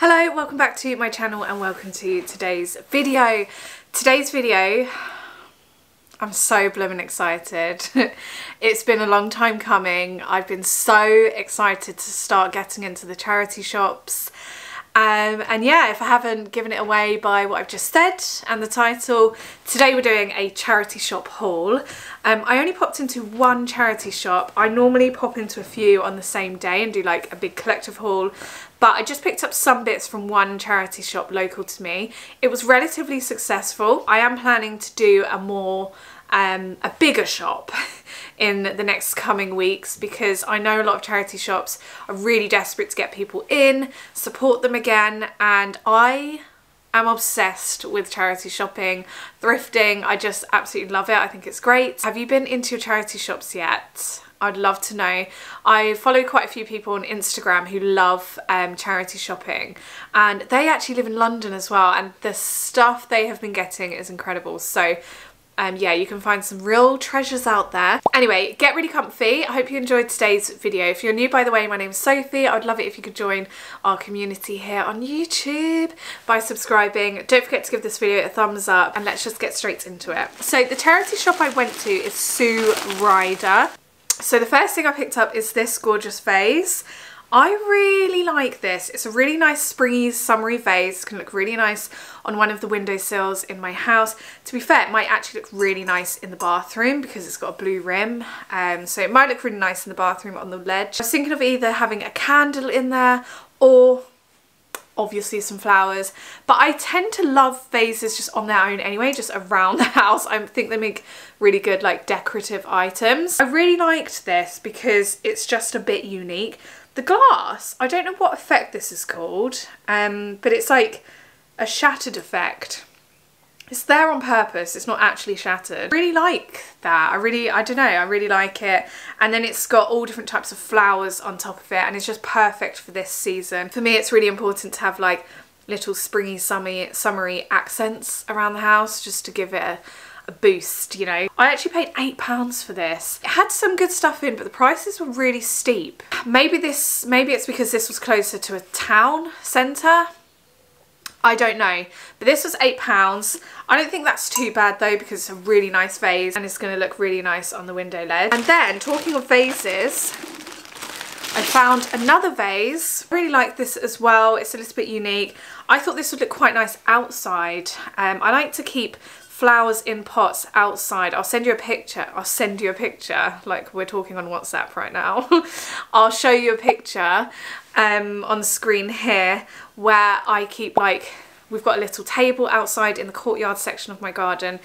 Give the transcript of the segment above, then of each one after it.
Hello, welcome back to my channel and welcome to today's video. I'm so blooming excited. It's been a long time coming. I've been so excited to start getting into the charity shops. And yeah, if I haven't given it away by what I've just said and the title, today we're doing a charity shop haul. I only popped into one charity shop. I normally pop into a few on the same day and do like a big collective haul, but I just picked up some bits from one charity shop local to me. It was relatively successful. I am planning to do a bigger shop in the next coming weeks because I know a lot of charity shops are really desperate to get people in, support them again, and I am obsessed with charity shopping, thrifting. I just absolutely love it. I think it's great. Have you been into your charity shops yet? I'd love to know. I follow quite a few people on Instagram who love charity shopping, and they actually live in London as well, and the stuff they have been getting is incredible. So yeah, you can find some real treasures out there. Anyway, get really comfy. I hope you enjoyed today's video. If you're new, by the way, my name's Sophie. I would love it if you could join our community here on YouTube by subscribing. Don't forget to give this video a thumbs up, and let's just get straight into it. So the charity shop I went to is Sue Ryder. So the first thing I picked up is this gorgeous vase. I really like this. It's a really nice springy summery vase. It can look really nice on one of the windowsills in my house. To be fair, it might actually look really nice in the bathroom because it's got a blue rim. So it might look really nice in the bathroom on the ledge. I was thinking of either having a candle in there or obviously some flowers, but I tend to love vases just on their own anyway, just around the house. I think they make really good like decorative items. I really liked this because it's just a bit unique. The glass, I don't know what effect this is called, but it's like a shattered effect. It's there on purpose, it's not actually shattered. I really like that. I don't know, I really like it. And then it's got all different types of flowers on top of it, and it's just perfect for this season. For me, it's really important to have like little springy, summery accents around the house just to give it a boost, you know. I actually paid £8 for this. It had some good stuff in, but the prices were really steep. Maybe it's because this was closer to a town centre. I don't know, but this was £8. I don't think that's too bad though, because it's a really nice vase and it's going to look really nice on the window ledge. And then, talking of vases, I found another vase. I really like this as well. It's a little bit unique. I thought this would look quite nice outside. I like to keep flowers in pots outside. I'll send you a picture. Like we're talking on WhatsApp right now. I'll show you a picture on the screen here where I keep, like, we've got a little table outside in the courtyard section of my garden,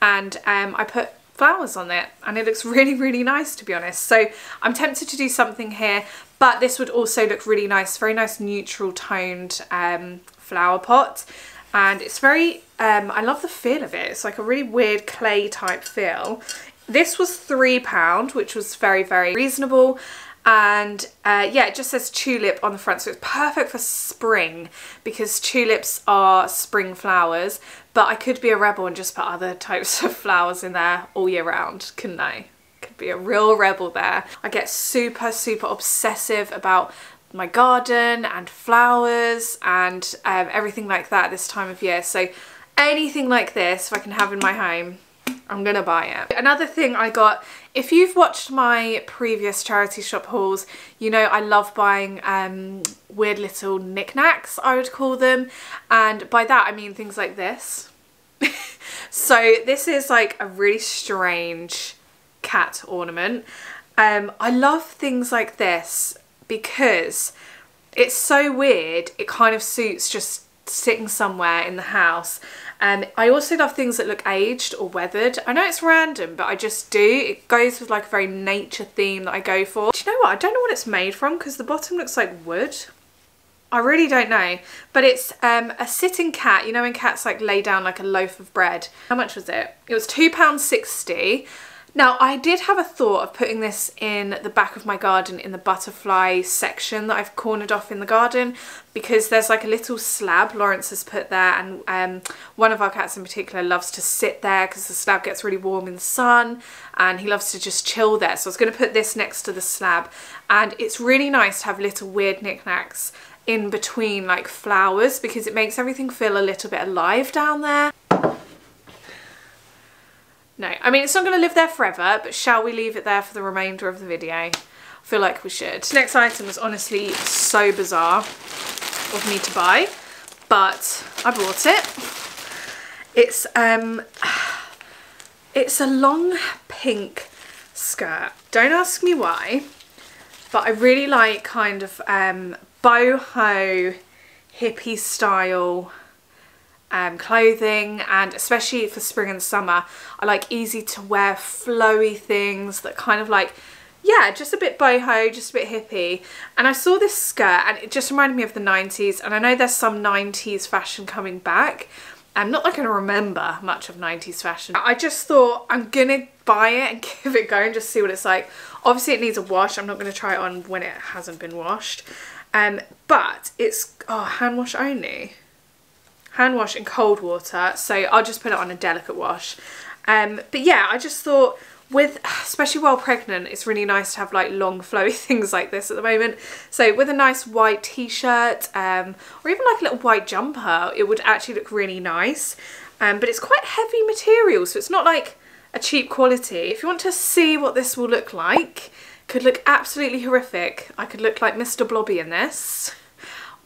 and I put flowers on it and it looks really, really nice, to be honest. So I'm tempted to do something here, but this would also look really nice, very nice neutral toned flower pot. And it's very, I love the feel of it. It's like a really weird clay type feel. This was £3, which was very, very reasonable. And yeah, it just says tulip on the front. So it's perfect for spring because tulips are spring flowers. But I could be a rebel and just put other types of flowers in there all year round, couldn't I? Could be a real rebel there. I get super, super obsessive about my garden and flowers and everything like that this time of year. So anything like this, if I can have in my home, I'm gonna buy it. Another thing I got, if you've watched my previous charity shop hauls, you know I love buying weird little knickknacks, I would call them, and by that I mean things like this. So this is like a really strange cat ornament. I love things like this because it's so weird, it kind of suits just sitting somewhere in the house. I also love things that look aged or weathered. I know it's random, but I just do. It goes with like a very nature theme that I go for. Do you know what? I don't know what it's made from because the bottom looks like wood. I really don't know, but it's a sitting cat. You know when cats like lay down like a loaf of bread. How much was it? It was £2.60. Now, I did have a thought of putting this in the back of my garden in the butterfly section that I've cornered off in the garden, because there's like a little slab Lawrence has put there, and one of our cats in particular loves to sit there because the slab gets really warm in the sun and he loves to just chill there. So I was going to put this next to the slab, and it's really nice to have little weird knickknacks in between like flowers because it makes everything feel a little bit alive down there. No, I mean, it's not going to live there forever, but shall we leave it there for the remainder of the video? I feel like we should. The next item was honestly so bizarre of me to buy, but I bought it. It's a long pink skirt. Don't ask me why, but I really like kind of boho hippie style clothing, and especially for spring and summer I like easy to wear flowy things that kind of like, yeah, just a bit boho, just a bit hippie. And I saw this skirt and it just reminded me of the 90s, and I know there's some 90s fashion coming back. I'm not like I remember much of 90s fashion. I just thought I'm gonna buy it and give it a go and just see what it's like. Obviously it needs a wash. I'm not gonna try it on when it hasn't been washed, but it's hand wash only. Hand wash in cold water, so I'll just put it on a delicate wash. But yeah, I just thought, with, especially while pregnant, it's really nice to have like long flowy things like this at the moment. So with a nice white t-shirt, or even like a little white jumper, it would actually look really nice. But it's quite heavy material, so it's not like a cheap quality. If you want to see what this will look like, could look absolutely horrific. I could look like Mr. Blobby in this,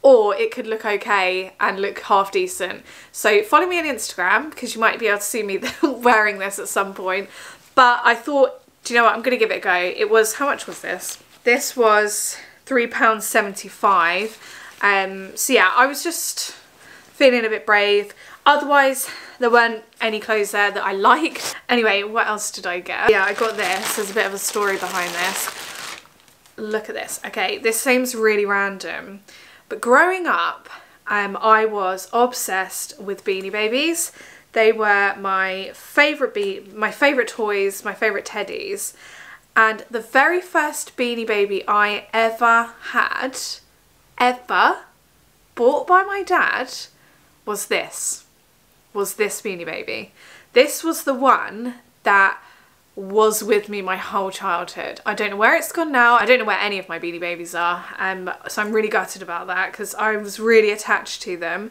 or it could look okay and look half decent. So follow me on Instagram because you might be able to see me wearing this at some point. But I thought, do you know what, I'm going to give it a go. It was, how much was this? This was £3.75. So yeah, I was just feeling a bit brave. Otherwise, there weren't any clothes there that I liked. Anyway, what else did I get? Yeah, I got this. There's a bit of a story behind this. Look at this. Okay, this seems really random, but growing up, I was obsessed with Beanie Babies. They were my favourite toys, my favourite teddies. And the very first Beanie Baby I ever had, bought by my dad, was this Beanie Baby. This was the one that was with me my whole childhood. I don't know where it's gone now. I don't know where any of my Beanie Babies are. So I'm really gutted about that because I was really attached to them.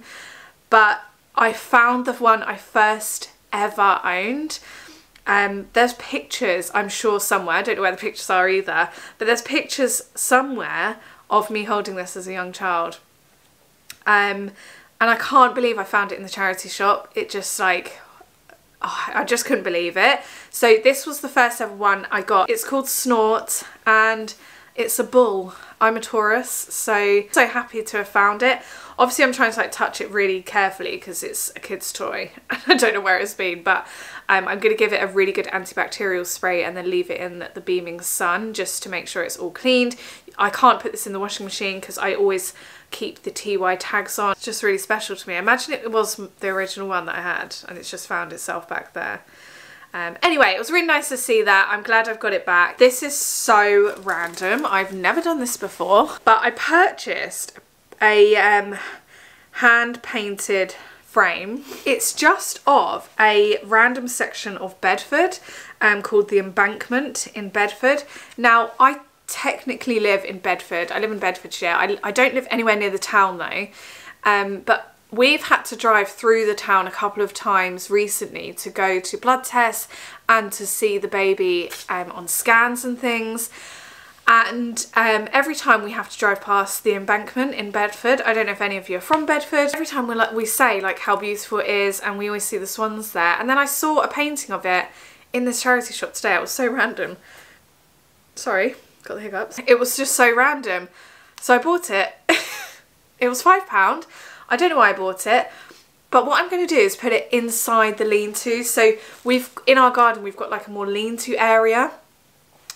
But I found the one I first ever owned. There's pictures, I'm sure, somewhere. I don't know where the pictures are either, but there's pictures somewhere of me holding this as a young child. And I can't believe I found it in the charity shop. It just like, I just couldn't believe it. So this was the first ever one I got. It's called Snort and it's a bull. I'm a Taurus, so happy to have found it. Obviously I'm trying to like touch it really carefully because it's a kid's toy. I don't know where it's been, but I'm going to give it a really good antibacterial spray and then leave it in the beaming sun just to make sure it's all cleaned. I can't put this in the washing machine because I always keep the TY tags on. It's just really special to me. Imagine it was the original one that I had and it's just found itself back there. Anyway, it was really nice to see that. I'm glad I've got it back. This is so random. I've never done this before, but I purchased a hand painted frame. It's just of a random section of Bedford called the Embankment in Bedford. Now I technically live in Bedford. I live in Bedfordshire. I don't live anywhere near the town though, but we've had to drive through the town a couple of times recently to go to blood tests and to see the baby on scans and things. And every time we have to drive past the Embankment in Bedford, I don't know if any of you are from Bedford, every time we say like how beautiful it is and we always see the swans there. And then I saw a painting of it in this charity shop today. It was so random. Sorry, got the hiccups. It was just so random. So I bought it. It was £5. I don't know why I bought it, but what I'm going to do is put it inside the lean-to. So in our garden we've got like a more lean-to area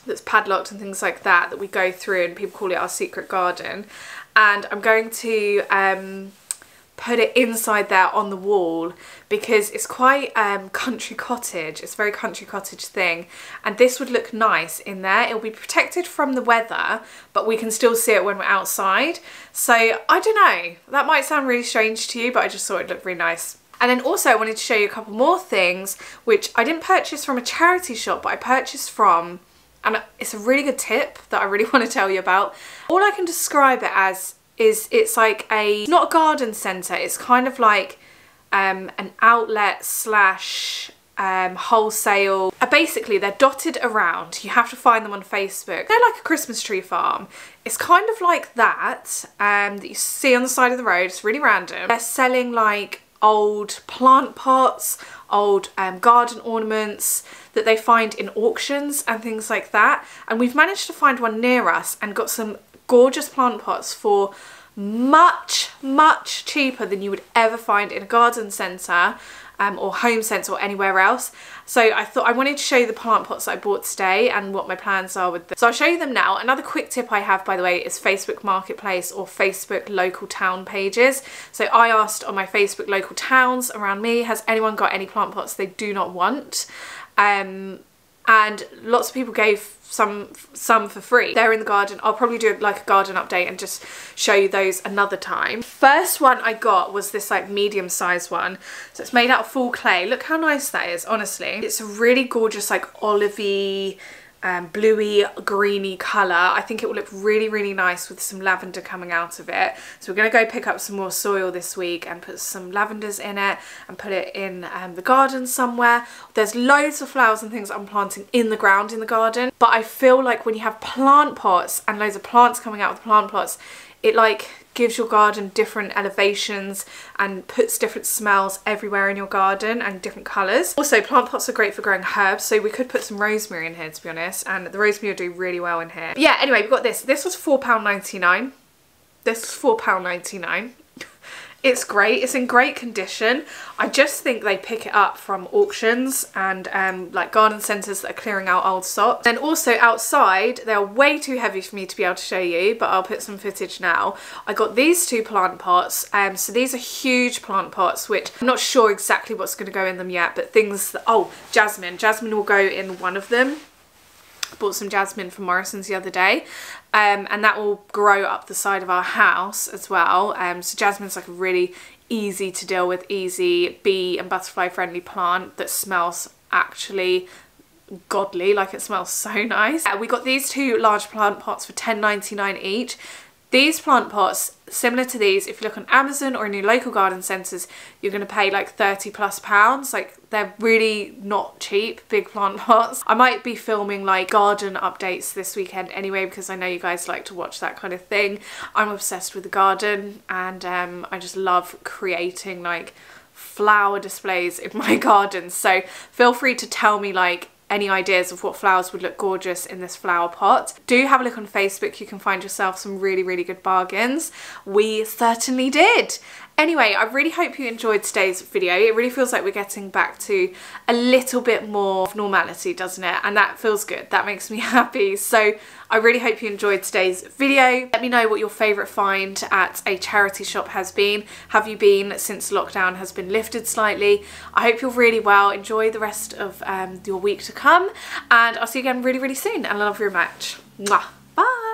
that's padlocked and things like that we go through, and people call it our secret garden. And I'm going to put it inside there on the wall because it's quite country cottage. It's a very country cottage thing, and this would look nice in there. It'll be protected from the weather, but we can still see it when we're outside. So I don't know, that might sound really strange to you, but I just thought it looked really nice. And then also I wanted to show you a couple more things which I didn't purchase from a charity shop, but I purchased from, and it's a really good tip that I really want to tell you about. All I can describe it as it's like not a garden centre, it's kind of like an outlet slash wholesale. Basically they're dotted around, you have to find them on Facebook. They're like a Christmas tree farm. It's kind of like that that you see on the side of the road. It's really random. They're selling like old plant pots, old garden ornaments that they find in auctions and things like that, and we've managed to find one near us and got some gorgeous plant pots for much cheaper than you would ever find in a garden centre or home centre or anywhere else. So I thought I wanted to show you the plant pots that I bought today and what my plans are with them. So I'll show you them now. Another quick tip I have, by the way, is Facebook Marketplace or Facebook local town pages. So I asked on my Facebook local towns around me, has anyone got any plant pots they do not want? And lots of people gave some for free. They're in the garden. I'll probably do like a garden update and just show you those another time. First one I got was this like medium sized one. So it's made out of full clay. Look how nice that is, honestly. It's a really gorgeous like olivey, bluey, greeny colour. I think it will look really nice with some lavender coming out of it. So we're going to go pick up some more soil this week and put some lavenders in it and put it in the garden somewhere. There's loads of flowers and things I'm planting in the ground in the garden, but I feel like when you have plant pots and loads of plants coming out of the plant pots, it like gives your garden different elevations and puts different smells everywhere in your garden and different colours. Also, plant pots are great for growing herbs, so we could put some rosemary in here, to be honest, and the rosemary will do really well in here. But yeah, anyway, we've got this. This was £4.99. This was £4.99. It's great. It's in great condition. I just think they pick it up from auctions and like garden centres that are clearing out old stock. And also outside, they're way too heavy for me to be able to show you, but I'll put some footage now. I got these two plant pots. So these are huge plant pots, which I'm not sure exactly what's going to go in them yet, but things that, oh, jasmine. Jasmine will go in one of them. Bought some jasmine from Morrison's the other day, and that will grow up the side of our house as well. So jasmine's like a really easy to deal with, easy bee and butterfly friendly plant that smells actually godly, like it smells so nice. We got these two large plant pots for £10.99 each. These plant pots, similar to these, if you look on Amazon or in your local garden centres, you're going to pay like £30+. Like, they're really not cheap, big plant pots. I might be filming like garden updates this weekend anyway, because I know you guys like to watch that kind of thing. I'm obsessed with the garden, and I just love creating like flower displays in my garden. So feel free to tell me like any ideas of what flowers would look gorgeous in this flower pot. Do have a look on Facebook, you can find yourself some really good bargains. We certainly did. Anyway, I really hope you enjoyed today's video. It really feels like we're getting back to a little bit more of normality, doesn't it? And that feels good. That makes me happy. So I really hope you enjoyed today's video. Let me know what your favourite find at a charity shop has been. Have you been since lockdown has been lifted slightly? I hope you're really well. Enjoy the rest of your week to come. And I'll see you again really soon. And I love you very much. Mwah. Bye.